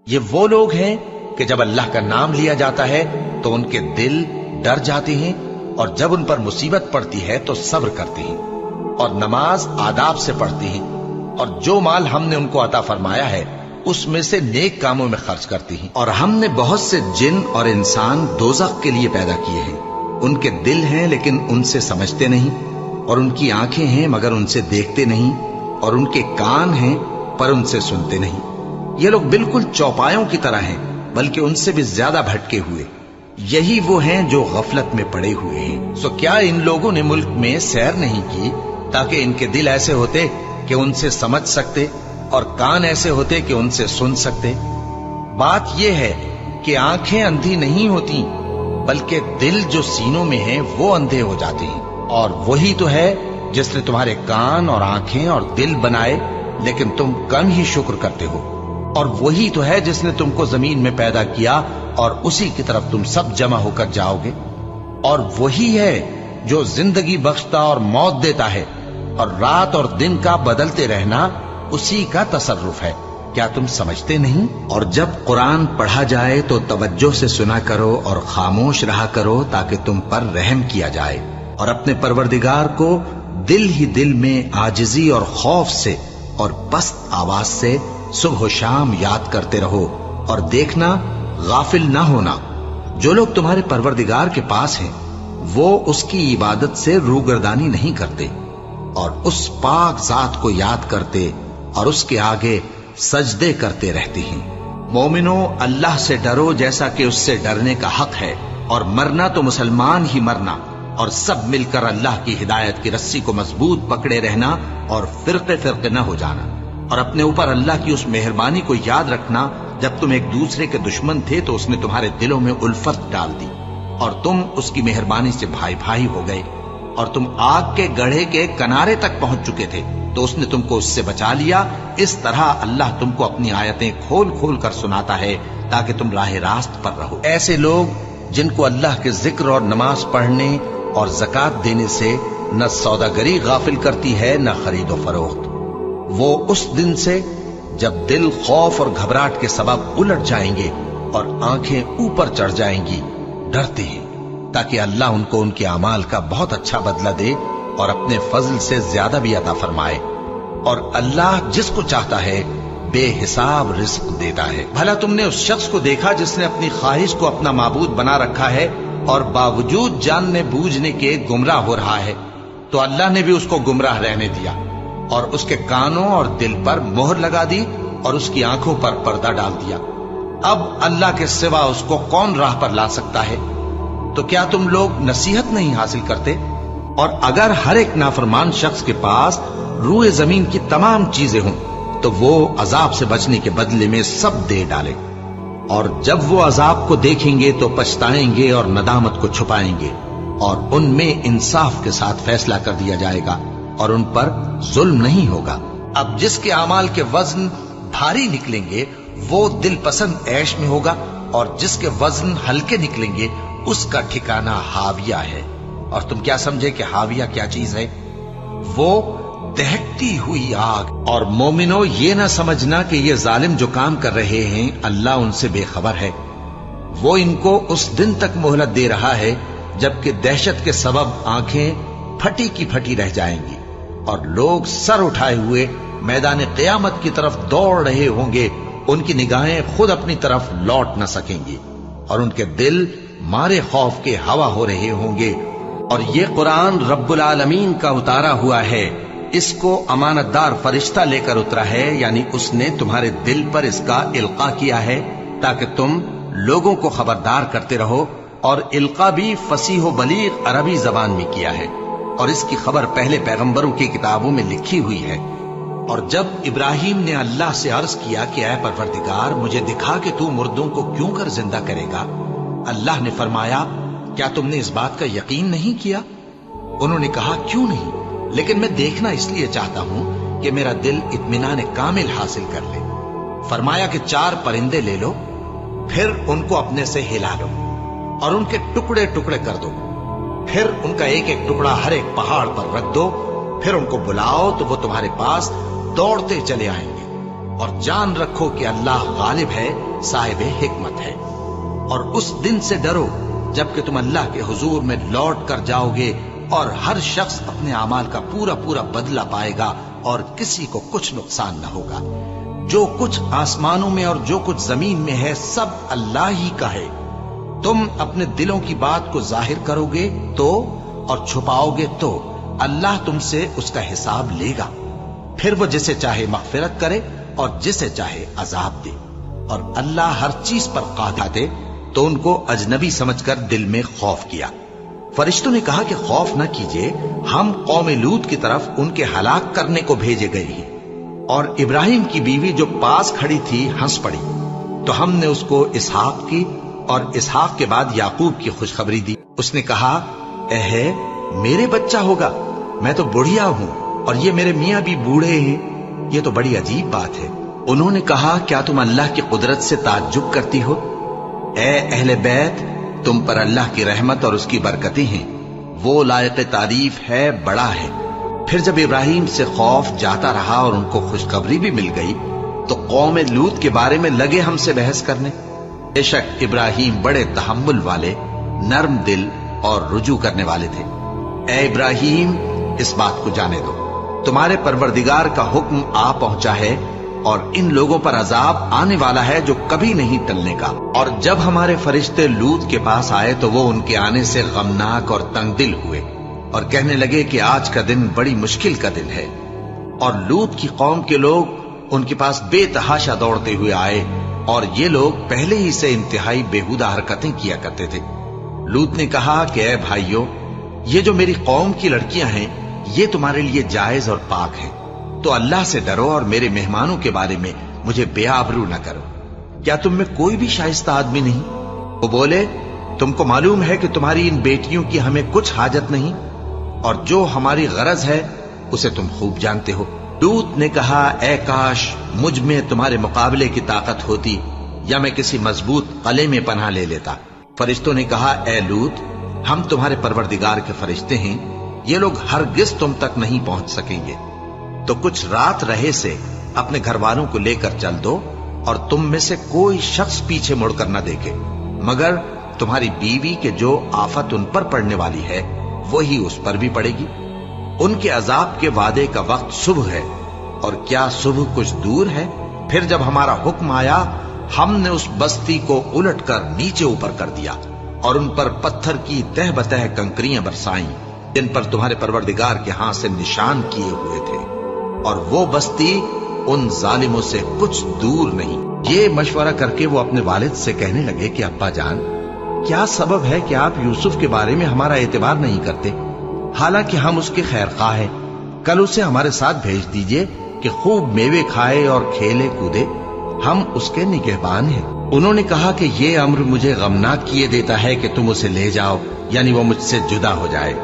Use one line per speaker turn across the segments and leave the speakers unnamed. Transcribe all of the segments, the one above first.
یہ وہ لوگ ہیں کہ جب اللہ کا نام لیا جاتا ہے تو ان کے دل ڈر جاتے ہیں، اور جب ان پر مصیبت پڑتی ہے تو صبر کرتے ہیں، اور نماز آداب سے پڑھتے ہیں، اور جو مال ہم نے ان کو عطا فرمایا ہے اس میں سے نیک کاموں میں خرچ کرتے ہیں۔ اور ہم نے بہت سے جن اور انسان دوزخ کے لیے پیدا کیے ہیں، ان کے دل ہیں لیکن ان سے سمجھتے نہیں، اور ان کی آنکھیں ہیں مگر ان سے دیکھتے نہیں، اور ان کے کان ہیں پر ان سے سنتے نہیں۔ یہ لوگ بالکل چوپایوں کی طرح ہیں، بلکہ ان سے بھی زیادہ بھٹکے ہوئے۔ یہی وہ ہیں جو غفلت میں پڑے ہوئے ہیں۔ سو کیا ان لوگوں نے ملک میں سیر نہیں کی تاکہ ان کے دل ایسے ہوتے کہ ان سے سمجھ سکتے، اور کان ایسے ہوتے کہ ان سے سن سکتے؟ بات یہ ہے کہ آنکھیں اندھی نہیں ہوتی، بلکہ دل جو سینوں میں ہیں وہ اندھے ہو جاتے ہیں۔ اور وہی تو ہے جس نے تمہارے کان اور آنکھیں اور دل بنائے، لیکن تم کم ہی شکر کرتے ہو۔ اور وہی تو ہے جس نے تم کو زمین میں پیدا کیا، اور اسی کی طرف تم سب جمع ہو کر جاؤ گے۔ اور وہی ہے جو زندگی بخشتا اور موت دیتا ہے، اور رات اور دن کا بدلتے رہنا اسی کا تصرف ہے۔ کیا تم سمجھتے نہیں؟ اور جب قرآن پڑھا جائے تو توجہ سے سنا کرو اور خاموش رہا کرو تاکہ تم پر رحم کیا جائے، اور اپنے پروردگار کو دل ہی دل میں عاجزی اور خوف سے اور پست آواز سے صبح و شام یاد کرتے رہو، اور دیکھنا غافل نہ ہونا۔ جو لوگ تمہارے پروردگار کے پاس ہیں وہ اس کی عبادت سے روگردانی نہیں کرتے، اور اس پاک ذات کو یاد کرتے اور اس کے آگے سجدے کرتے رہتے ہیں۔ مومنو، اللہ سے ڈرو جیسا کہ اس سے ڈرنے کا حق ہے، اور مرنا تو مسلمان ہی مرنا، اور سب مل کر اللہ کی ہدایت کی رسی کو مضبوط پکڑے رہنا، اور فرقے فرقے نہ ہو جانا، اور اپنے اوپر اللہ کی اس مہربانی کو یاد رکھنا جب تم ایک دوسرے کے دشمن تھے تو اس نے تمہارے دلوں میں الفت ڈال دی، اور تم اس کی مہربانی سے بھائی بھائی ہو گئے، اور تم آگ کے گڑھے کے کنارے تک پہنچ چکے تھے تو اس نے تم کو اس سے بچا لیا۔ اس طرح اللہ تم کو اپنی آیتیں کھول کھول کر سناتا ہے تاکہ تم راہ راست پر رہو۔ ایسے لوگ جن کو اللہ کے ذکر اور نماز پڑھنے اور زکوٰۃ دینے سے نہ سوداگری غافل کرتی ہے نہ خرید و فروخت، وہ اس دن سے جب دل خوف اور گھبراہٹ کے سبب الٹ جائیں گے اور آنکھیں اوپر چڑھ جائیں گی ڈرتے ہیں، تاکہ اللہ ان کو ان کے اعمال کا بہت اچھا بدلہ دے اور اپنے فضل سے زیادہ بھی عطا فرمائے۔ اور اللہ جس کو چاہتا ہے بے حساب رزق دیتا ہے۔ بھلا تم نے اس شخص کو دیکھا جس نے اپنی خواہش کو اپنا معبود بنا رکھا ہے اور باوجود جاننے بوجھنے کے گمراہ ہو رہا ہے؟ تو اللہ نے بھی اس کو گمراہ رہنے دیا، اور اس کے کانوں اور دل پر مہر لگا دی، اور اس کی آنکھوں پر پردہ ڈال دیا۔ اب اللہ کے سوا اس کو کون راہ پر لا سکتا ہے؟ تو کیا تم لوگ نصیحت نہیں حاصل کرتے؟ اور اگر ہر ایک نافرمان شخص کے پاس روئے زمین کی تمام چیزیں ہوں تو وہ عذاب سے بچنے کے بدلے میں سب دے ڈالے، اور جب وہ عذاب کو دیکھیں گے تو پچھتائیں گے اور ندامت کو چھپائیں گے، اور ان میں انصاف کے ساتھ فیصلہ کر دیا جائے گا، اور ان پر ظلم نہیں ہوگا۔ اب جس کے اعمال کے وزن بھاری نکلیں گے وہ دل پسند عیش میں ہوگا، اور جس کے وزن ہلکے نکلیں گے اس کا ٹھکانہ حاویہ ہے۔ اور تم کیا سمجھے کہ حاویہ کیا چیز ہے؟ وہ دہکتی ہوئی آگ۔ اور مومنو، یہ نہ سمجھنا کہ یہ ظالم جو کام کر رہے ہیں اللہ ان سے بے خبر ہے۔ وہ ان کو اس دن تک مہلت دے رہا ہے جبکہ دہشت کے سبب آنکھیں پھٹی کی پھٹی رہ جائیں گی، اور لوگ سر اٹھائے ہوئے میدان قیامت کی طرف دوڑ رہے ہوں گے۔ ان کی نگاہیں خود اپنی طرف لوٹ نہ سکیں گی، اور ان کے دل مارے خوف کے ہوا ہو رہے ہوں گے۔ اور یہ قرآن رب العالمین کا اتارا ہوا ہے، اس کو امانت دار فرشتہ لے کر اترا ہے، یعنی اس نے تمہارے دل پر اس کا القاء کیا ہے تاکہ تم لوگوں کو خبردار کرتے رہو، اور القاء بھی فصیح و بلیغ عربی زبان میں کیا ہے، اور اس کی خبر پہلے پیغمبروں کی کتابوں میں لکھی ہوئی ہے۔ اور جب ابراہیم نے اللہ سے عرض کیا کہ اے پروردگار مجھے دکھا کہ تو مردوں کو کیوں کر زندہ کرے گا، اللہ نے فرمایا کیا تم نے اس بات کا یقین نہیں کیا؟ انہوں نے کہا کیوں نہیں، لیکن میں دیکھنا اس لیے چاہتا ہوں کہ میرا دل اطمینان کامل حاصل کر لے۔ فرمایا کہ 4 پرندے لے لو، پھر ان کو اپنے سے ہلا لو اور ان کے ٹکڑے ٹکڑے کر دو، پھر ان کا ایک ایک ٹکڑا ہر ایک پہاڑ پر رکھ دو، پھر ان کو بلاؤ تو وہ تمہارے پاس دوڑتے چلے آئیں گے، اور جان رکھو کہ اللہ غالب ہے، صاحب حکمت ہے۔ اور اس دن سے ڈرو جبکہ تم اللہ کے حضور میں لوٹ کر جاؤ گے، اور ہر شخص اپنے اعمال کا پورا پورا بدلہ پائے گا، اور کسی کو کچھ نقصان نہ ہوگا۔ جو کچھ آسمانوں میں اور جو کچھ زمین میں ہے سب اللہ ہی کا ہے۔ تم اپنے دلوں کی بات کو ظاہر کرو گے تو اور چھپاؤ گے تو اللہ تم سے اس کا حساب لے گا، پھر وہ جسے چاہے مغفرت کرے اور جسے چاہے عذاب دے، اور اللہ ہر چیز پر قادر ہے۔ تو ان کو اجنبی سمجھ کر دل میں خوف کیا۔ فرشتوں نے کہا کہ خوف نہ کیجیے، ہم قوم لوط کی طرف ان کے ہلاک کرنے کو بھیجے گئے ہیں۔ اور ابراہیم کی بیوی جو پاس کھڑی تھی ہنس پڑی، تو ہم نے اس کو اسحاق کی اور اسحاق کے بعد یعقوب کی خوشخبری دی۔ اس نے کہا، اے میرے بچہ ہوگا، میں تو بڑھیا ہوں اور یہ میرے میاں بھی بوڑھے ہیں، یہ تو بڑی عجیب بات ہے۔ انہوں نے کہا، کیا تم اللہ کی قدرت سے تعجب کرتی ہو؟ اے اہل بیت، تم پر اللہ کی رحمت اور اس کی برکتیں ہیں، وہ لائق تعریف ہے، بڑا ہے۔ پھر جب ابراہیم سے خوف جاتا رہا اور ان کو خوشخبری بھی مل گئی تو قوم لوط کے بارے میں لگے ہم سے بحث کرنے۔ بے شک ابراہیم بڑے تحمل والے، نرم دل اور رجوع کرنے والے تھے۔ اے ابراہیم، اس بات کو جانے دو، تمہارے پروردگار کا حکم آ پہنچا ہے، اور ان لوگوں پر عذاب آنے والا ہے جو کبھی نہیں ٹلنے کا۔ اور جب ہمارے فرشتے لوط کے پاس آئے تو وہ ان کے آنے سے غمناک اور تنگ دل ہوئے، اور کہنے لگے کہ آج کا دن بڑی مشکل کا دن ہے۔ اور لوط کی قوم کے لوگ ان کے پاس بے تحاشا دوڑتے ہوئے آئے، اور یہ لوگ پہلے ہی سے انتہائی بیہودہ حرکتیں کیا کرتے تھے۔ لوط نے کہا کہ اے بھائیو، یہ جو میری قوم کی لڑکیاں ہیں یہ تمہارے لیے جائز اور پاک ہیں، تو اللہ سے ڈرو اور میرے مہمانوں کے بارے میں مجھے بے آبرو نہ کرو۔ کیا تم میں کوئی بھی شائستہ آدمی نہیں؟ وہ بولے، تم کو معلوم ہے کہ تمہاری ان بیٹیوں کی ہمیں کچھ حاجت نہیں، اور جو ہماری غرض ہے اسے تم خوب جانتے ہو۔ لوط نے کہا، اے کاش مجھ میں تمہارے مقابلے کی طاقت ہوتی، یا میں کسی مضبوط قلعے میں پناہ لے لیتا۔ فرشتوں نے کہا، اے لوط، ہم تمہارے پروردگار کے فرشتے ہیں، یہ لوگ ہرگز تم تک نہیں پہنچ سکیں گے، تو کچھ رات رہے سے اپنے گھر والوں کو لے کر چل دو، اور تم میں سے کوئی شخص پیچھے مڑ کر نہ دیکھے، مگر تمہاری بیوی کے جو آفت ان پر پڑنے والی ہے وہی اس پر بھی پڑے گی۔ ان کے عذاب کے وعدے کا وقت صبح ہے، اور کیا صبح کچھ دور ہے؟ پھر جب ہمارا حکم آیا، ہم نے اس بستی کو الٹ کر نیچے اوپر کر دیا، اور ان پر پتھر کی تہ بتہ کنکریاں برسائیں، جن پر تمہارے پروردگار کے ہاں سے نشان کیے ہوئے تھے، اور وہ بستی ان ظالموں سے کچھ دور نہیں۔ یہ مشورہ کر کے وہ اپنے والد سے کہنے لگے کہ ابا جان، کیا سبب ہے کہ آپ یوسف کے بارے میں ہمارا اعتبار نہیں کرتے؟ حالانکہ ہم اس کے خیر خواہ ہیں، کل اسے ہمارے ساتھ بھیج دیجئے کہ خوب میوے کھائے اور کھیلے کودے، ہم اس کے نگہبان ہیں۔ انہوں نے کہا کہ یہ امر مجھے غمناک کیے دیتا ہے کہ تم اسے لے جاؤ، یعنی وہ مجھ سے جدا ہو جائے،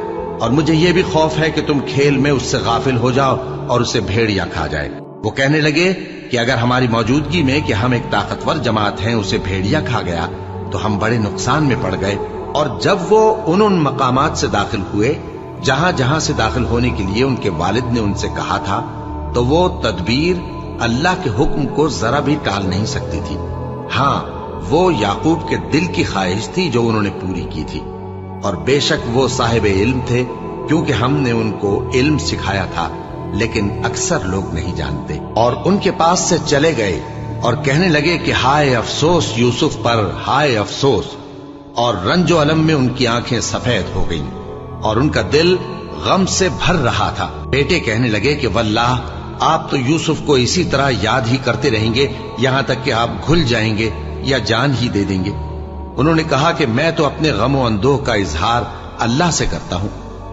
اور مجھے یہ بھی خوف ہے کہ تم کھیل میں اس سے غافل ہو جاؤ اور اسے بھیڑیا کھا جائے۔ وہ کہنے لگے کہ اگر ہماری موجودگی میں کہ ہم ایک طاقتور جماعت ہیں اسے بھیڑیا کھا گیا تو ہم بڑے نقصان میں پڑ گئے۔ اور جب وہ ان مقامات سے داخل ہوئے جہاں جہاں سے داخل ہونے کے لیے ان کے والد نے ان سے کہا تھا، تو وہ تدبیر اللہ کے حکم کو ذرا بھی ٹال نہیں سکتی تھی۔ ہاں، وہ یعقوب کے دل کی خواہش تھی جو انہوں نے پوری کی تھی، اور بے شک وہ صاحب علم تھے، کیونکہ ہم نے ان کو علم سکھایا تھا، لیکن اکثر لوگ نہیں جانتے۔ اور ان کے پاس سے چلے گئے اور کہنے لگے کہ ہائے افسوس یوسف پر، ہائے افسوس، اور رنج و الم میں ان کی آنکھیں سفید ہو گئیں اور ان کا دل غم سے بھر رہا تھا۔ بیٹے کہنے لگے کہ واللہ آپ تو یوسف کو اسی طرح یاد ہی کرتے رہیں گے یہاں تک کہ آپ گھل جائیں گے یا جان ہی دے دیں گے۔ انہوں نے کہا کہ میں تو اپنے غم و اندوہ کا اظہار اللہ سے کرتا ہوں،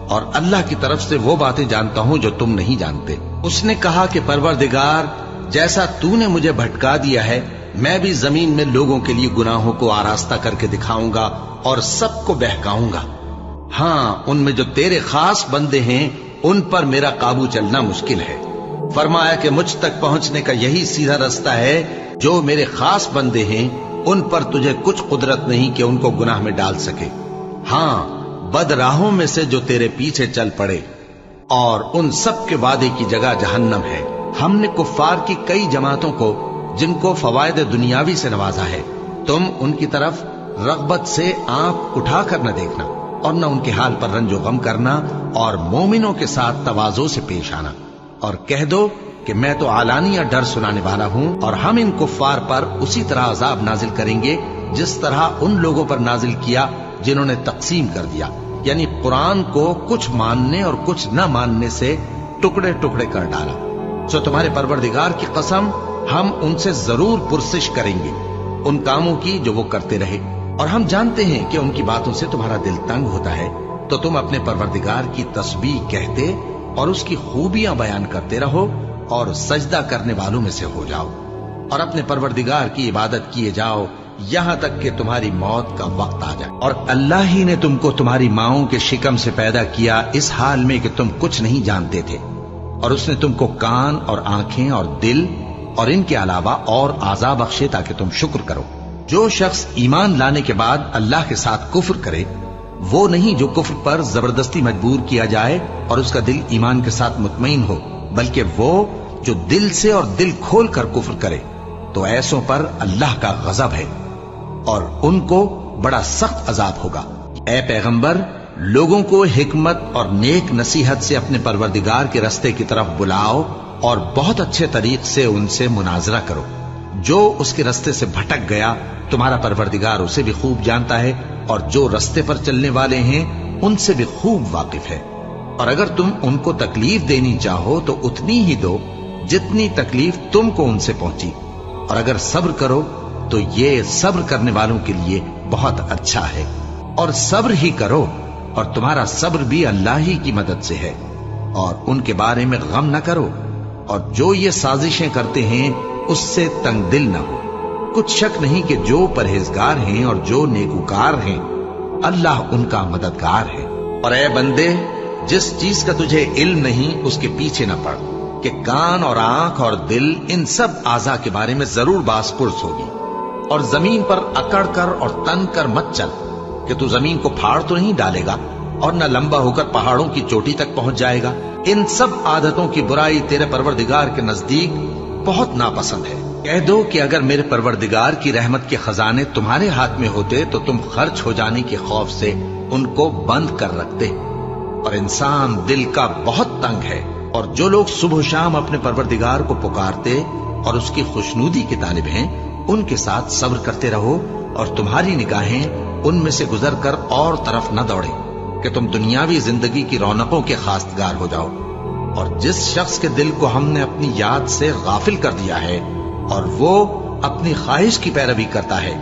اور اللہ کی طرف سے وہ باتیں جانتا ہوں جو تم نہیں جانتے۔ اس نے کہا کہ پروردگار، جیسا تو نے مجھے بھٹکا دیا ہے، میں بھی زمین میں لوگوں کے لیے گناہوں کو آراستہ کر کے دکھاؤں گا اور سب کو بہکاؤں گا۔ ہاں، ان میں جو تیرے خاص بندے ہیں ان پر میرا قابو چلنا مشکل ہے۔ فرمایا کہ مجھ تک پہنچنے کا یہی سیدھا رستہ ہے، جو میرے خاص بندے ہیں ان پر تجھے کچھ قدرت نہیں کہ ان کو گناہ میں ڈال سکے۔ ہاں، بد راہوں میں سے جو تیرے پیچھے چل پڑے، اور ان سب کے وعدے کی جگہ جہنم ہے، ہم نے کفار کی کئی جماعتوں کو جن کو فوائد دنیاوی سے نوازا ہے، تم ان کی طرف رغبت سے آنکھ اٹھا کر نہ دیکھنا اور نہ ان کے حال پر رنج و غم کرنا، اور مومنوں کے ساتھ تواضع سے پیش آنا، اور کہہ دو کہ میں تو اعلانیہ ڈر سنانے والا ہوں، اور ہم ان کفار پر اسی طرح عذاب نازل کریں گے جس طرح ان لوگوں پر نازل کیا جنہوں نے تقسیم کر دیا، یعنی قرآن کو کچھ ماننے اور کچھ نہ ماننے سے ٹکڑے ٹکڑے کر ڈالا۔ سو تمہارے پروردگار کی قسم، ہم ان سے ضرور پرسش کریں گے ان کاموں کی جو وہ کرتے رہے، اور ہم جانتے ہیں کہ ان کی باتوں سے تمہارا دل تنگ ہوتا ہے، تو تم اپنے پروردگار کی تسبیح کہتے اور اس کی خوبیاں بیان کرتے رہو اور سجدہ کرنے والوں میں سے ہو جاؤ، اور اپنے پروردگار کی عبادت کیے جاؤ یہاں تک کہ تمہاری موت کا وقت آ جائے۔ اور اللہ ہی نے تم کو تمہاری ماؤں کے شکم سے پیدا کیا اس حال میں کہ تم کچھ نہیں جانتے تھے، اور اس نے تم کو کان اور آنکھیں اور دل اور ان کے علاوہ اور اعضاء بخشے تاکہ تم شکر کرو۔ جو شخص ایمان لانے کے بعد اللہ کے ساتھ کفر کرے وہ نہیں جو کفر پر زبردستی مجبور کیا جائے اور اس کا دل ایمان کے ساتھ مطمئن ہو، بلکہ وہ جو دل سے اور دل کھول کر کفر کرے، تو ایسوں پر اللہ کا غضب ہے اور ان کو بڑا سخت عذاب ہوگا۔ اے پیغمبر، لوگوں کو حکمت اور نیک نصیحت سے اپنے پروردگار کے رستے کی طرف بلاؤ اور بہت اچھے طریق سے ان سے مناظرہ کرو۔ جو اس کے رستے سے بھٹک گیا تمہارا پروردگار اسے بھی خوب جانتا ہے، اور جو رستے پر چلنے والے ہیں ان سے بھی خوب واقف ہے۔ اور اگر تم ان کو تکلیف دینی چاہو تو اتنی ہی دو جتنی تکلیف تم کو ان سے پہنچی، اور اگر صبر کرو تو یہ صبر کرنے والوں کے لیے بہت اچھا ہے۔ اور صبر ہی کرو، اور تمہارا صبر بھی اللہ ہی کی مدد سے ہے، اور ان کے بارے میں غم نہ کرو، اور جو یہ سازشیں کرتے ہیں اس سے تنگ دل نہ ہو۔ کچھ شک نہیں کہ جو پرہیزگار ہیں اور جو نیکوکار ہیں اللہ ان کا مددگار ہے۔ اور اے بندے، جس چیز کا تجھے علم نہیں اس کے پیچھے نہ پڑ، کہ کان اور آنکھ اور دل ان سب اعضاء کے بارے میں ضرور باس پرس ہوگی۔ اور زمین پر اکڑ کر اور تن کر مت چل، کہ تو زمین کو پھاڑ تو نہیں ڈالے گا اور نہ لمبا ہو کر پہاڑوں کی چوٹی تک پہنچ جائے گا۔ ان سب عادتوں کی برائی تیرے پروردگار کے نزدیک بہت ناپسند ہے۔ کہہ دو کہ اگر میرے پروردگار کی رحمت کے خزانے تمہارے ہاتھ میں ہوتے تو تم خرچ ہو جانے کے خوف سے ان کو بند کر رکھتے، اور انسان دل کا بہت تنگ ہے۔ اور جو لوگ صبح و شام اپنے پروردگار کو پکارتے اور اس کی خوشنودی کے طالب ہیں ان کے ساتھ صبر کرتے رہو، اور تمہاری نگاہیں ان میں سے گزر کر اور طرف نہ دوڑیں کہ تم دنیاوی زندگی کی رونقوں کے خواستگار ہو جاؤ۔ اور جس شخص کے دل کو ہم نے اپنی یاد سے غافل کر دیا ہے اور وہ اپنی خواہش کی پیروی کرتا ہے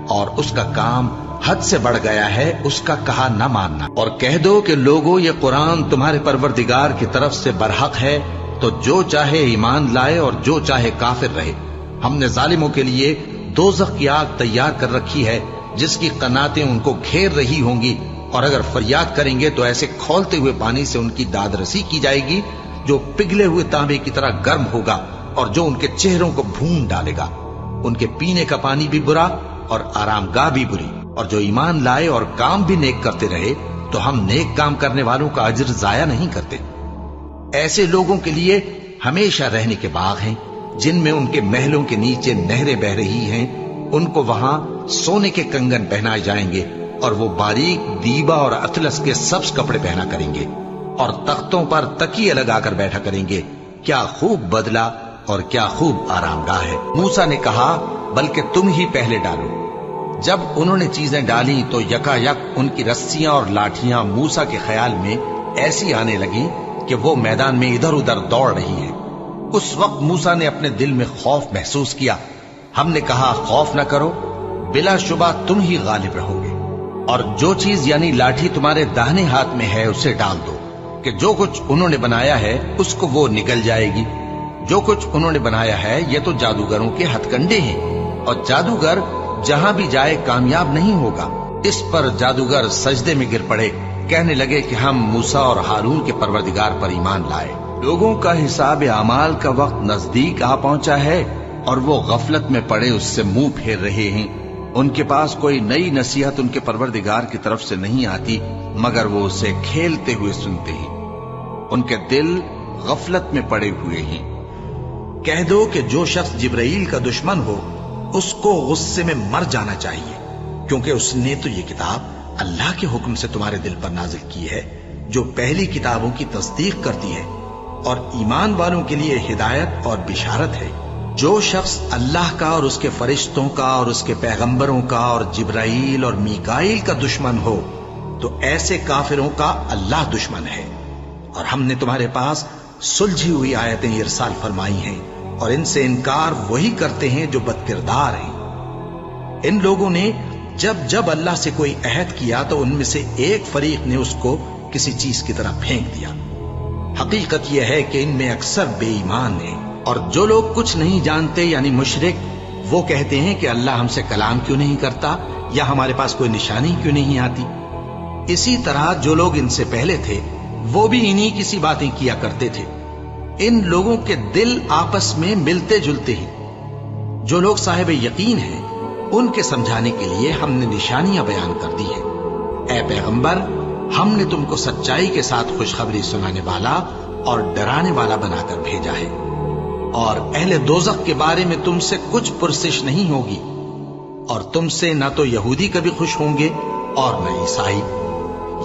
اور اس کا کام حد سے بڑھ گیا ہے، اس کا کہا نہ ماننا۔ اور کہہ دو کہ لوگوں، یہ قرآن تمہارے پروردگار کی طرف سے برحق ہے، تو جو چاہے ایمان لائے اور جو چاہے کافر رہے۔ ہم نے ظالموں کے لیے دوزخ کی آگ تیار کر رکھی ہے جس کی قناتیں ان کو گھیر رہی ہوں گی، اور اگر فریاد کریں گے تو ایسے کھولتے ہوئے پانی سے ان کی داد رسی کی جائے گی جو پگھلے ہوئے تانبے کی طرح گرم ہوگا اور جو ان کے چہروں کو بھون ڈالے گا۔ ان کے پینے کا پانی بھی برا اور آرام گاہ بھی بری۔ اور جو ایمان لائے اور کام بھی نیک کرتے رہے تو ہم نیک کام کرنے والوں کا اجر ضائع نہیں کرتے۔ ایسے لوگوں کے لیے ہمیشہ رہنے کے باغ ہیں جن میں ان کے محلوں کے نیچے نہریں بہ رہی ہیں، ان کو وہاں سونے کے کنگن پہنائے جائیں گے، اور وہ باریک دیبا اور اطلس کے سبز کپڑے پہنا کریں گے، اور تختوں پر تکیے لگا کر بیٹھا کریں گے۔ کیا خوب بدلہ اور کیا خوب آرام گاہ ہے۔ موسیٰ نے کہا بلکہ تم ہی پہلے ڈالو۔ جب انہوں نے چیزیں ڈالی تو یکا یک ان کی رسیاں اور لاٹھیاں موسیٰ کے خیال میں ایسی آنے لگیں کہ وہ میدان میں ادھر ادھر دوڑ رہی ہیں۔ اس وقت موسیٰ نے اپنے دل میں خوف محسوس کیا۔ ہم نے کہا خوف نہ کرو، بلا شبہ تم ہی غالب رہو گے، اور جو چیز یعنی لاٹھی تمہارے داہنے ہاتھ میں ہے اسے ڈال دو، کہ جو کچھ انہوں نے بنایا ہے اس کو وہ نگل جائے گی۔ جو کچھ انہوں نے بنایا ہے یہ تو جادوگروں کے ہتھ کنڈے ہیں، اور جادوگر جہاں بھی جائے کامیاب نہیں ہوگا۔ اس پر جادوگر سجدے میں گر پڑے، کہنے لگے کہ ہم موسیٰ اور ہارون کے پروردگار پر ایمان لائے۔ لوگوں کا حساب اعمال کا وقت نزدیک آ پہنچا ہے اور وہ غفلت میں پڑے اس سے منہ پھیر رہے ہیں۔ ان کے پاس کوئی نئی نصیحت ان کے پروردگار کی طرف سے نہیں آتی مگر وہ اسے کھیلتے ہوئے سنتے ہیں۔ ان کے دل غفلت میں پڑے ہوئے ہیں۔ کہہ دو کہ جو شخص جبرائیل کا دشمن ہو اس کو غصے میں مر جانا چاہیے، کیونکہ اس نے تو یہ کتاب اللہ کے حکم سے تمہارے دل پر نازل کی ہے جو پہلی کتابوں کی تصدیق کرتی ہے اور ایمان والوں کے لیے ہدایت اور بشارت ہے۔ جو شخص اللہ کا اور اس کے فرشتوں کا اور اس کے پیغمبروں کا اور جبرائیل اور میکائیل کا دشمن ہو تو ایسے کافروں کا اللہ دشمن ہے۔ اور ہم نے تمہارے پاس سلجھی ہوئی آیتیں ارسال فرمائی ہیں اور ان سے انکار وہی کرتے ہیں جو بد کردار ہیں۔ ان لوگوں نے جب جب اللہ سے کوئی عہد کیا تو ان میں سے ایک فریق نے اس کو کسی چیز کی طرح پھینک دیا۔ حقیقت یہ ہے کہ ان میں اکثر بے ایمان ہیں، اور جو لوگ کچھ نہیں جانتے یعنی مشرک، وہ کہتے ہیں کہ اللہ ہم سے کلام کیوں نہیں کرتا یا ہمارے پاس کوئی نشانی کیوں نہیں آتی۔ اسی طرح جو لوگ ان سے پہلے تھے وہ بھی انہی کسی باتیں کیا کرتے تھے۔ ان لوگوں کے دل آپس میں ملتے جلتے ہیں۔ جو لوگ صاحب یقین ہیں ان کے سمجھانے کے لیے ہم نے نشانیاں بیان کر دی ہیں۔ اے پیغمبر، ہم نے تم کو سچائی کے ساتھ خوشخبری سنانے والا اور ڈرانے والا بنا کر بھیجا ہے، اور اہل دوزخ کے بارے میں تم سے کچھ پرسش نہیں ہوگی، اور تم سے نہ تو یہودی کبھی خوش ہوں گے اور نہ عیسائی،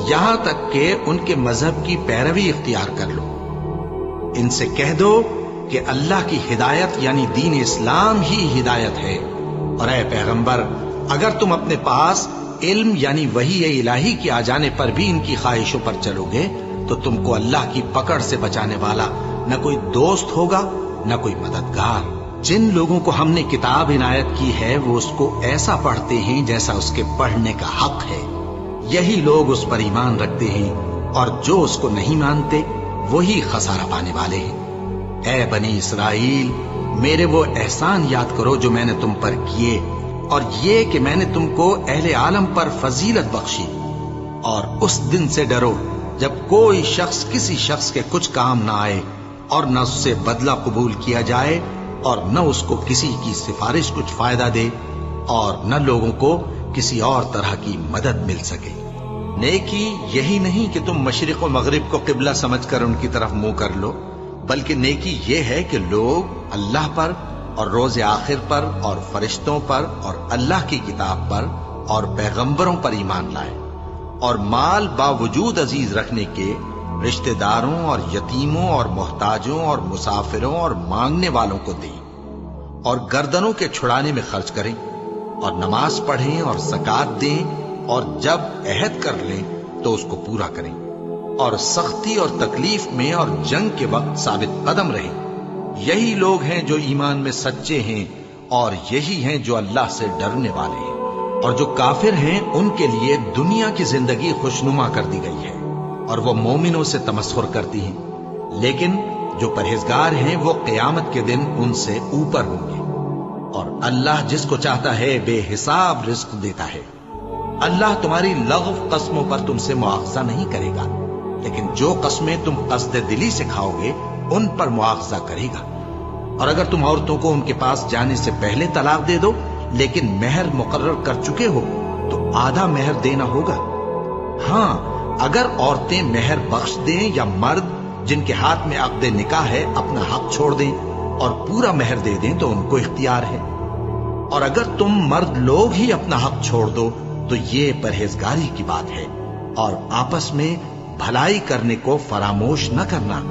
یہاں تک کہ ان کے مذہب کی پیروی اختیار کر لو۔ ان سے کہہ دو کہ اللہ کی ہدایت یعنی دین اسلام ہی ہدایت ہے، اور اے پیغمبر، اگر تم اپنے پاس علم یعنی وحی الہی کے آ جانے پر بھی ان کی خواہشوں پر چلو گے تو تم کو اللہ کی پکڑ سے بچانے والا نہ کوئی دوست ہوگا نہ کوئی مددگار۔ جن لوگوں کو ہم نے کتاب عنایت کی ہے وہ اس کو ایسا پڑھتے ہیں جیسا اس کے پڑھنے کا حق ہے، یہی لوگ اس پر ایمان رکھتے ہیں، اور جو اس کو نہیں مانتے وہی خسارہ پانے والے ہیں۔ اے بنی اسرائیل، میرے وہ احسان یاد کرو جو میں نے تم پر کیے، اور یہ کہ میں نے تم کو اہل عالم پر فضیلت بخشی، اور اس دن سے ڈرو جب کوئی شخص کسی شخص کے کچھ کام نہ آئے اور نہ اس سے بدلہ قبول کیا جائے اور نہ اس کو کسی کی سفارش کچھ فائدہ دے اور نہ لوگوں کو کسی اور طرح کی مدد مل سکے۔ نیکی یہی نہیں کہ تم مشرق و مغرب کو قبلہ سمجھ کر ان کی طرف منہ کر لو، بلکہ نیکی یہ ہے کہ لوگ اللہ پر اور روز آخر پر اور فرشتوں پر اور اللہ کی کتاب پر اور پیغمبروں پر ایمان لائے، اور مال باوجود عزیز رکھنے کے رشتہ داروں اور یتیموں اور محتاجوں اور مسافروں اور مانگنے والوں کو دیں، اور گردنوں کے چھڑانے میں خرچ کریں، اور نماز پڑھیں اور زکوٰۃ دیں، اور جب عہد کر لیں تو اس کو پورا کریں، اور سختی اور تکلیف میں اور جنگ کے وقت ثابت قدم رہیں۔ یہی لوگ ہیں جو ایمان میں سچے ہیں، اور یہی ہیں جو اللہ سے ڈرنے والے ہیں۔ اور جو کافر ہیں ان کے لیے دنیا کی زندگی خوشنما کر دی گئی ہے، اور وہ مومنوں سے تمسخر کرتی ہیں، لیکن جو پرہیزگار ہیں وہ قیامت کے دن ان سے اوپر ہوں گے۔ اور اللہ جس کو چاہتا ہے بے حساب رزق دیتا ہے۔ اللہ تمہاری لغو قسموں پر تم سے مواخذہ نہیں کرے گا، لیکن جو قسمیں تم قصد دلی سے کھاؤ گے ان پر مواخذہ کرے گا۔ اور اگر تم عورتوں کو ان کے پاس جانے سے پہلے طلاق دے دو لیکن مہر مقرر کر چکے ہو تو آدھا مہر دینا ہوگا۔ ہاں، اگر عورتیں مہر بخش دیں یا مرد جن کے ہاتھ میں عقد نکاح ہے اپنا حق چھوڑ دیں اور پورا مہر دے دیں تو ان کو اختیار ہے۔ اور اگر تم مرد لوگ ہی اپنا حق چھوڑ دو تو یہ پرہیزگاری کی بات ہے، اور آپس میں بھلائی کرنے کو فراموش نہ کرنا۔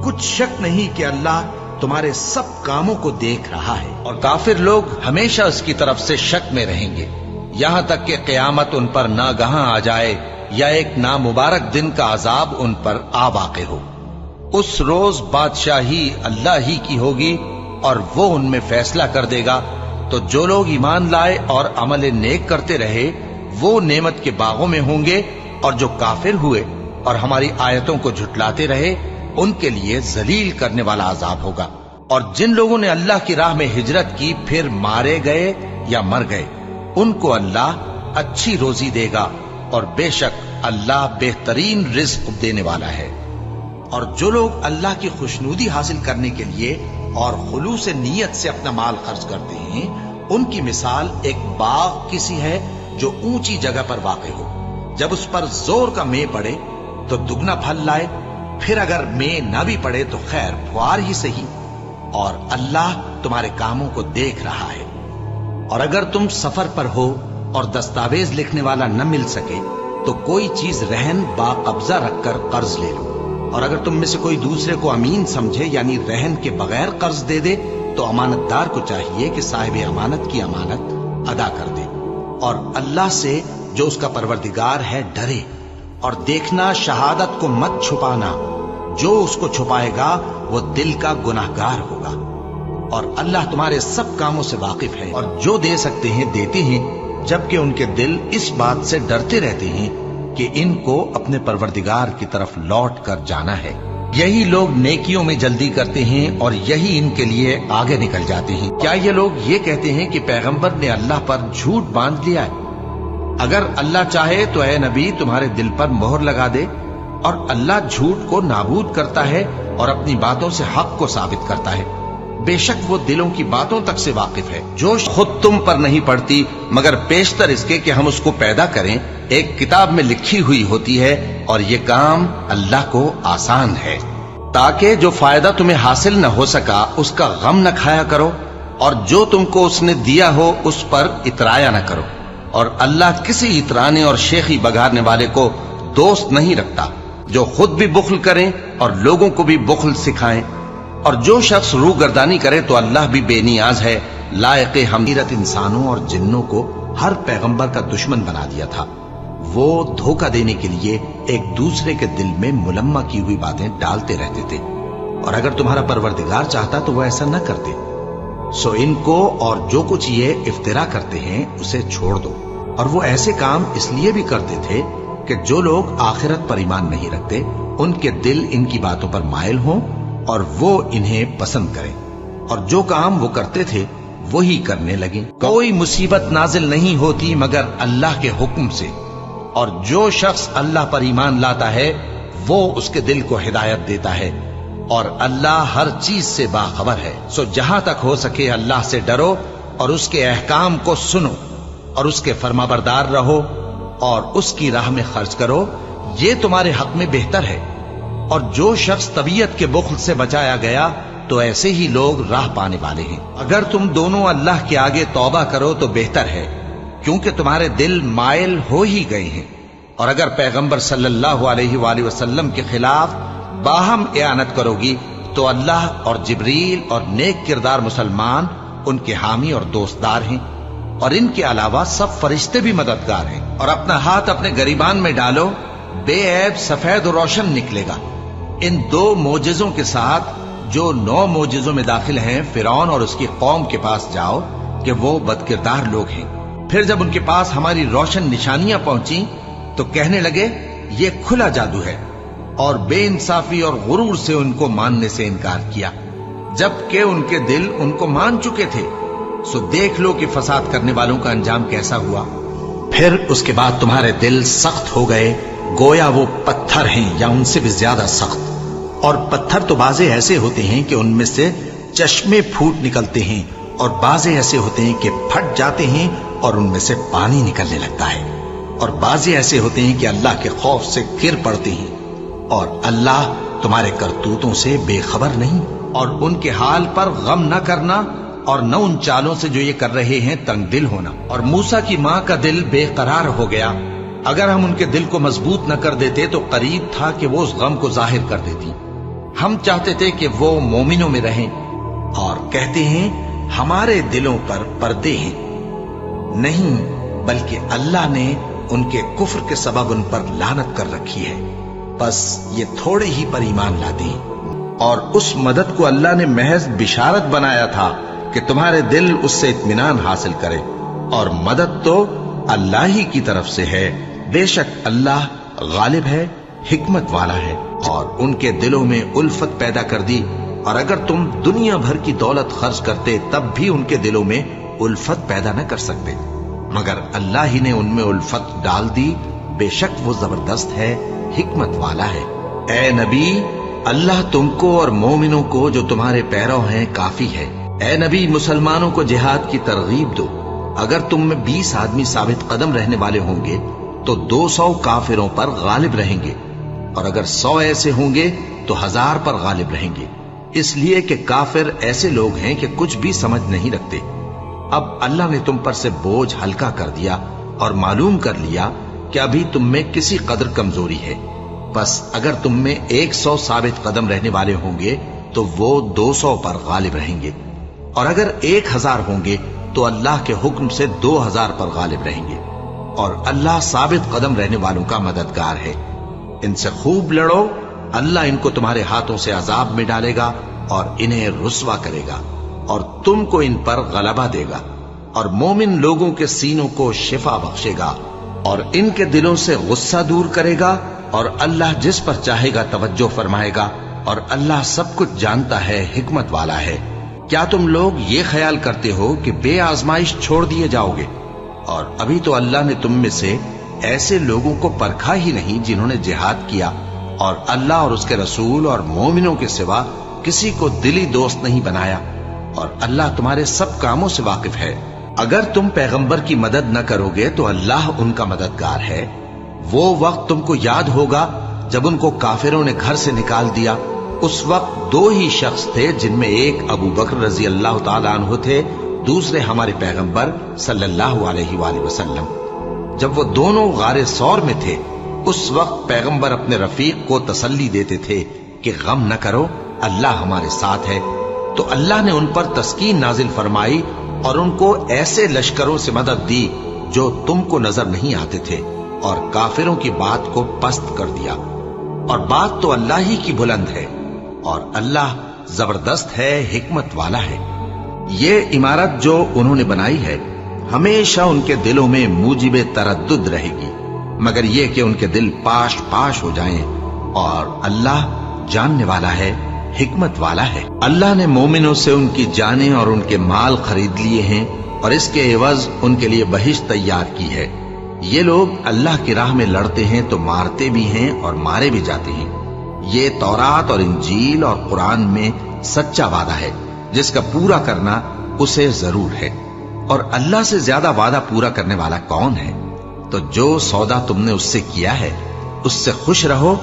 کچھ شک نہیں کہ اللہ تمہارے سب کاموں کو دیکھ رہا ہے۔ اور کافر لوگ ہمیشہ اس کی طرف سے شک میں رہیں گے یہاں تک کہ قیامت ان پر ناگہاں آ جائے یا ایک نامبارک دن کا عذاب ان پر آ واقع ہو۔ اس روز بادشاہی اللہ ہی کی ہوگی اور وہ ان میں فیصلہ کر دے گا، تو جو لوگ ایمان لائے اور عمل نیک کرتے رہے وہ نعمت کے باغوں میں ہوں گے، اور جو کافر ہوئے اور ہماری آیتوں کو جھٹلاتے رہے ان کے لیے ذلیل کرنے والا عذاب ہوگا۔ اور جن لوگوں نے اللہ کی راہ میں ہجرت کی پھر مارے گئے یا مر گئے ان کو اللہ اچھی روزی دے گا، اور بے شک اللہ بہترین رزق دینے والا ہے۔ اور جو لوگ اللہ کی خوشنودی حاصل کرنے کے لیے اور خلوص نیت سے اپنا مال خرچ کرتے ہیں ان کی مثال ایک باغ کسی ہے جو اونچی جگہ پر واقع ہو، جب اس پر زور کا مے پڑے تو دگنا پھل لائے، پھر اگر مے نہ بھی پڑے تو خیر پھوار ہی صحیح، اور اللہ تمہارے کاموں کو دیکھ رہا ہے۔ اور اگر تم سفر پر ہو اور دستاویز لکھنے والا نہ مل سکے تو کوئی چیز رہن با قبضہ رکھ کر قرض لے لو، اور اگر تم میں سے کوئی دوسرے کو امین سمجھے یعنی رہن کے بغیر قرض دے دے تو امانت دار کو چاہیے کہ صاحب امانت کی امانت ادا کر دے، اور اللہ سے جو اس کا پروردگار ہے ڈرے، اور دیکھنا شہادت کو مت چھپانا، جو اس کو چھپائے گا وہ دل کا گناہگار ہوگا، اور اللہ تمہارے سب کاموں سے واقف ہے، اور جو دے سکتے ہیں دیتے ہیں، جبکہ ان کے دل اس بات سے ڈرتے رہتے ہیں کہ ان کو اپنے پروردگار کی طرف لوٹ کر جانا ہے۔ یہی لوگ نیکیوں میں جلدی کرتے ہیں اور یہی ان کے لیے آگے نکل جاتے ہیں۔ کیا یہ لوگ یہ کہتے ہیں کہ پیغمبر نے اللہ پر جھوٹ باندھ لیا ہے؟ اگر اللہ چاہے تو اے نبی تمہارے دل پر مہر لگا دے، اور اللہ جھوٹ کو نابود کرتا ہے اور اپنی باتوں سے حق کو ثابت کرتا ہے۔ بے شک وہ دلوں کی باتوں تک سے واقف ہے۔ جو خود تم پر نہیں پڑتی مگر پیشتر اس کے کہ ہم اس کو پیدا کریں، ایک کتاب میں لکھی ہوئی ہوتی ہے، اور یہ کام اللہ کو آسان ہے، تاکہ جو فائدہ تمہیں حاصل نہ ہو سکا اس کا غم نہ کھایا کرو، اور جو تم کو اس نے دیا ہو اس پر اترایا نہ کرو، اور اللہ کسی اترانے اور شیخی بگارنے والے کو دوست نہیں رکھتا۔ جو خود بھی بخل کریں اور لوگوں کو بھی بخل سکھائیں، اور جو شخص روح گردانی کرے تو اللہ بھی بے نیاز ہے، لائق حمیرت انسانوں اور جنوں کو ہر پیغمبر کا دشمن بنا دیا تھا۔ وہ دھوکہ دینے کے لیے ایک دوسرے کے دل میں ملمہ کی ہوئی باتیں ڈالتے رہتے تھے، اور اگر تمہارا پروردگار چاہتا تو وہ ایسا نہ کرتے۔ سو ان کو اور جو کچھ یہ افترا کرتے ہیں اسے چھوڑ دو، اور وہ ایسے کام اس لیے بھی کرتے تھے کہ جو لوگ آخرت پر ایمان نہیں رکھتے ان کے دل ان کی باتوں پر مائل ہوں اور وہ انہیں پسند کریں، اور جو کام وہ کرتے تھے وہی کرنے لگیں۔ کوئی مصیبت نازل نہیں ہوتی مگر اللہ کے حکم سے، اور جو شخص اللہ پر ایمان لاتا ہے وہ اس کے دل کو ہدایت دیتا ہے، اور اللہ ہر چیز سے باخبر ہے۔ سو جہاں تک ہو سکے اللہ سے ڈرو اور اس کے احکام کو سنو، اور اس کے فرمانبردار رہو، اور اس کی راہ میں خرچ کرو، یہ تمہارے حق میں بہتر ہے۔ اور جو شخص طبیعت کے بخل سے بچایا گیا تو ایسے ہی لوگ راہ پانے والے ہیں۔ اگر تم دونوں اللہ کے آگے توبہ کرو تو بہتر ہے، کیونکہ تمہارے دل مائل ہو ہی گئے ہیں، اور اگر پیغمبر صلی اللہ علیہ وآلہ وسلم کے خلاف باہم اعانت کرو گی تو اللہ اور جبریل اور نیک کردار مسلمان ان کے حامی اور دوستدار ہیں، اور ان کے علاوہ سب فرشتے بھی مددگار ہیں۔ اور اپنا ہاتھ اپنے گریبان میں ڈالو، بے عیب سفید و روشن نکلے گا۔ ان 2 معجزوں کے ساتھ جو 9 معجزوں میں داخل ہیں فرعون اور اس کی قوم کے پاس جاؤ کہ وہ بدکردار لوگ ہیں۔ پھر جب ان کے پاس ہماری روشن نشانیاں پہنچی تو کہنے لگے یہ کھلا جادو ہے، اور بے انصافی اور غرور سے ان کو ماننے سے انکار کیا، جبکہ ان کے دل ان کو مان چکے تھے۔ سو دیکھ لو کہ فساد کرنے والوں کا انجام کیسا ہوا۔ پھر اس کے بعد تمہارے دل سخت ہو گئے، گویا وہ پتھر ہیں یا ان سے بھی زیادہ سخت۔ اور پتھر تو بعضے ایسے ہوتے ہیں کہ ان میں سے چشمے پھوٹ نکلتے ہیں، اور بعضے ایسے ہوتے ہیں کہ پھٹ جاتے ہیں اور ان میں سے پانی نکلنے لگتا ہے، اور بعضے ایسے ہوتے ہیں کہ اللہ کے خوف سے گر پڑتے ہیں، اور اللہ تمہارے کرتوتوں سے بے خبر نہیں۔ اور ان کے حال پر غم نہ کرنا، اور نہ ان چالوں سے جو یہ کر رہے ہیں تنگ دل ہونا۔ اور موسیٰ کی ماں کا دل بے قرار ہو گیا، اگر ہم ان کے دل کو مضبوط نہ کر دیتے تو قریب تھا کہ وہ اس غم کو ظاہر کر دیتی۔ ہم چاہتے تھے کہ وہ مومنوں میں رہیں، اور کہتے ہیں ہمارے دلوں پر پردے ہیں، نہیں بلکہ اللہ نے ان کے کفر کے سبب ان پر لعنت کر رکھی ہے، بس یہ تھوڑے ہی پر ایمان لاتے ہیں۔ اور اس مدد کو اللہ نے محض بشارت بنایا تھا کہ تمہارے دل اس سے اطمینان حاصل کرے، اور مدد تو اللہ ہی کی طرف سے ہے، بے شک اللہ غالب ہے، حکمت والا ہے۔ اور ان کے دلوں میں الفت پیدا کر دی، اور اگر تم دنیا بھر کی دولت خرچ کرتے تب بھی ان کے دلوں میں الفت پیدا نہ کر سکتے، مگر اللہ ہی نے ان میں الفت ڈال دی، بے شک وہ زبردست ہے، حکمت والا ہے۔ اے نبی، اللہ تم کو اور مومنوں کو جو تمہارے پیرو ہیں کافی ہے۔ اے نبی، مسلمانوں کو جہاد کی ترغیب دو۔ اگر تم میں 20 آدمی ثابت قدم رہنے والے ہوں گے تو 200 کافروں پر غالب رہیں گے، اور اگر 100 ایسے ہوں گے تو 1000 پر غالب رہیں گے۔ اس لیے کہ کافر ایسے لوگ ہیں کہ کچھ بھی سمجھ نہیں رکھتے۔ اب اللہ نے تم پر سے بوجھ ہلکا کر دیا اور معلوم کر لیا کہ ابھی تم میں کسی قدر کمزوری ہے، بس اگر تم میں 100 ثابت قدم رہنے والے ہوں گے تو وہ 200 پر غالب رہیں گے، اور اگر 1000 ہوں گے تو اللہ کے حکم سے 2000 پر غالب رہیں گے، اور اللہ ثابت قدم رہنے والوں کا مددگار ہے۔ ان سے خوب لڑو، اللہ ان کو تمہارے ہاتھوں سے عذاب میں ڈالے گا اور انہیں رسوا کرے گا، اور تم کو ان پر غلبہ دے گا، اور مومن لوگوں کے سینوں کو شفا بخشے گا، اور ان کے دلوں سے غصہ دور کرے گا، اور اللہ جس پر چاہے گا توجہ فرمائے گا، اور اللہ سب کچھ جانتا ہے، حکمت والا ہے۔ کیا تم لوگ یہ خیال کرتے ہو کہ بے آزمائش چھوڑ دیے جاؤ گے؟ اور ابھی تو اللہ نے تم میں سے ایسے لوگوں کو پرکھا ہی نہیں جنہوں نے جہاد کیا، اور اللہ اور اس کے رسول اور مومنوں کے سوا کسی کو دلی دوست نہیں بنایا، اور اللہ تمہارے سب کاموں سے واقف ہے۔ اگر تم پیغمبر کی مدد نہ کرو گے تو اللہ ان کا مددگار ہے۔ وہ وقت تم کو یاد ہوگا جب ان کو کافروں نے گھر سے نکال دیا، اس وقت 2 ہی شخص تھے، جن میں ایک ابو بکر رضی اللہ تعالیٰ عنہ تھے، دوسرے ہمارے پیغمبر صلی اللہ علیہ وآلہ وسلم۔ جب وہ دونوں غار ثور میں تھے، اس وقت پیغمبر اپنے رفیق کو تسلی دیتے تھے کہ غم نہ کرو، اللہ ہمارے ساتھ ہے۔ تو اللہ نے ان پر تسکین نازل فرمائی اور ان کو ایسے لشکروں سے مدد دی جو تم کو نظر نہیں آتے تھے، اور کافروں کی بات کو پست کر دیا، اور بات تو اللہ ہی کی بلند ہے، اور اللہ زبردست ہے، حکمت والا ہے۔ یہ عمارت جو انہوں نے بنائی ہے ہمیشہ ان کے دلوں میں موجب تردد رہے گی، مگر یہ کہ ان کے دل پاش پاش ہو جائیں، اور اللہ جاننے والا ہے، حکمت والا ہے۔ اللہ نے مومنوں سے ان کی جانیں اور ان کے مال خرید لیے ہیں، اور اس کے عوض ان کے لیے بہشت تیار کی ہے۔ یہ لوگ اللہ کی راہ میں لڑتے ہیں تو مارتے بھی ہیں اور مارے بھی جاتے ہیں۔ یہ تورات اور انجیل اور قرآن میں سچا وعدہ ہے، جس کا پورا کرنا اسے ضرور ہے، اور اللہ سے زیادہ وعدہ پورا کرنے والا کون ہے؟ تو جو سودا تم نے اس سے کیا ہے اس سے خوش رہو،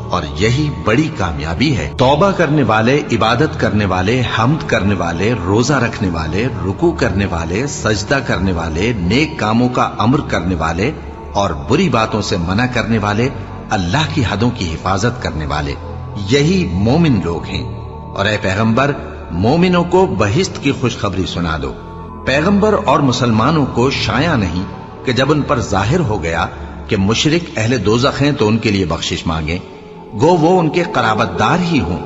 اور یہی بڑی کامیابی ہے۔ توبہ کرنے والے، عبادت کرنے والے، حمد کرنے والے، روزہ رکھنے والے، رکوع کرنے والے، سجدہ کرنے والے، نیک کاموں کا امر کرنے والے اور بری باتوں سے منع کرنے والے، اللہ کی حدوں کی حفاظت کرنے والے، یہی مومن لوگ ہیں۔ اور اے پیغمبر، مومنوں کو بہشت کی خوشخبری سنا دو۔ پیغمبر اور مسلمانوں کو شایع نہیں کہ جب ان پر ظاہر ہو گیا کہ مشرک اہل دوزخ ہیں تو ان کے لیے بخشش مانگیں، گو وہ ان کے قرابت دار ہی ہوں۔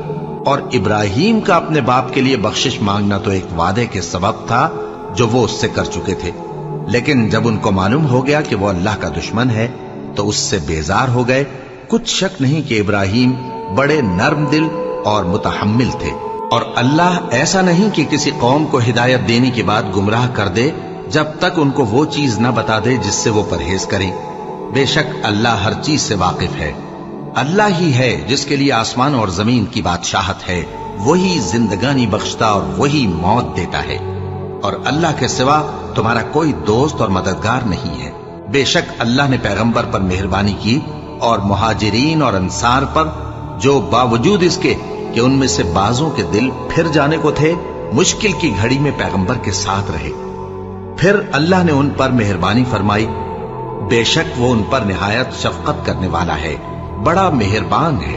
اور ابراہیم کا اپنے باپ کے لیے بخشش مانگنا تو ایک وعدے کے سبب تھا جو وہ اس سے کر چکے تھے، لیکن جب ان کو معلوم ہو گیا کہ وہ اللہ کا دشمن ہے تو اس سے بیزار ہو گئے۔ کچھ شک نہیں کہ ابراہیم بڑے نرم دل اور متحمل تھے، اور اللہ ایسا نہیں کہ کسی قوم کو ہدایت دینے کے بعد گمراہ کر دے جب تک ان کو وہ چیز نہ بتا دے جس سے وہ پرہیز کریں۔ بے شک اللہ ہر چیز سے واقف ہے۔ اللہ ہی ہے جس کے لیے آسمان اور زمین کی بادشاہت ہے، وہی زندگانی بخشتا اور وہی موت دیتا ہے، اور اللہ کے سوا تمہارا کوئی دوست اور مددگار نہیں ہے۔ بے شک اللہ نے پیغمبر پر مہربانی کی اور مہاجرین اور انصار پر، جو باوجود اس کے کہ ان میں سے بعضوں کے دل پھر جانے کو تھے، مشکل کی گھڑی میں پیغمبر کے ساتھ رہے۔ پھر اللہ نے ان پر مہربانی فرمائی، بے شک وہ ان پر نہایت شفقت کرنے والا ہے، بڑا مہربان ہے۔